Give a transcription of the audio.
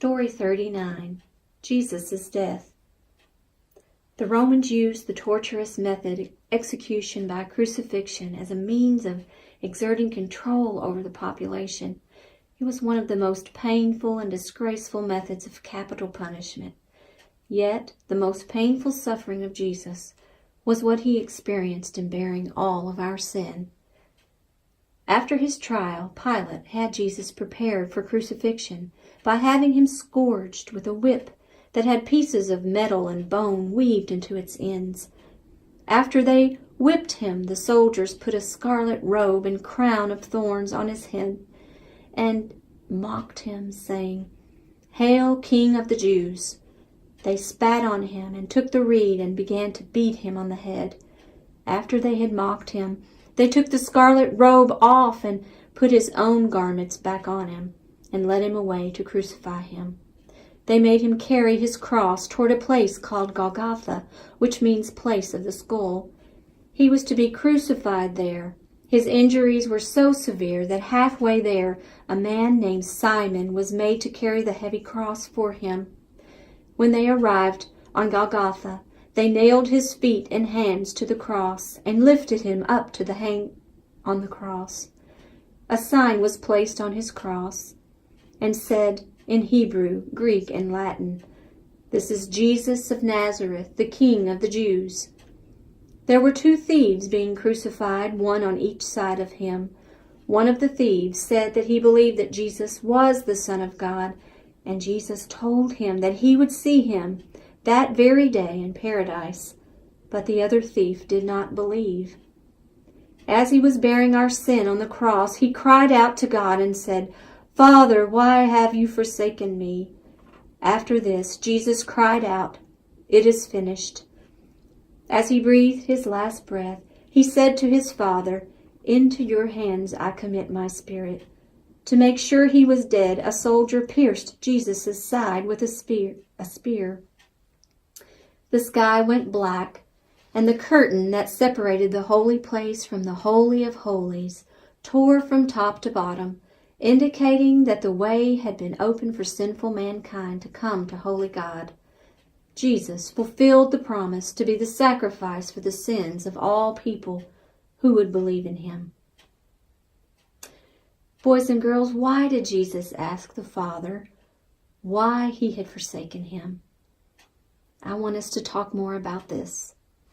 Story 39. Jesus' Death. The Romans used the torturous method execution by crucifixion as a means of exerting control over the population. It was one of the most painful and disgraceful methods of capital punishment. Yet the most painful suffering of Jesus was what he experienced in bearing all of our sin. After his trial, Pilate had Jesus prepared for crucifixion by having him scourged with a whip that had pieces of metal and bone weaved into its ends. After they whipped him, the soldiers put a scarlet robe and crown of thorns on his head and mocked him, saying, "Hail, King of the Jews!" They spat on him and took the reed and began to beat him on the head. After they had mocked him, they took the scarlet robe off and put his own garments back on him and led him away to crucify him. They made him carry his cross toward a place called Golgotha, which means place of the skull. He was to be crucified there. His injuries were so severe that halfway there a man named Simon was made to carry the heavy cross for him. When they arrived on Golgotha, they nailed his feet and hands to the cross and lifted him up to the hang on the cross. A sign was placed on his cross and said in Hebrew, Greek, and Latin, "This is Jesus of Nazareth, the King of the Jews." There were 2 thieves being crucified, one on each side of him. One of the thieves said that he believed that Jesus was the Son of God, and Jesus told him that he would see him that very day in paradise. But the other thief did not believe. As he was bearing our sin on the cross, he cried out to God and said, "Father, why have you forsaken me?" After this, Jesus cried out, "It is finished." As he breathed his last breath, he said to his Father, "Into your hands I commit my spirit." To make sure he was dead, a soldier pierced Jesus' side with a spear. The sky went black, and the curtain that separated the holy place from the Holy of Holies tore from top to bottom, indicating that the way had been opened for sinful mankind to come to holy God. Jesus fulfilled the promise to be the sacrifice for the sins of all people who would believe in him. Boys and girls, why did Jesus ask the Father why he had forsaken him? I want us to talk more about this.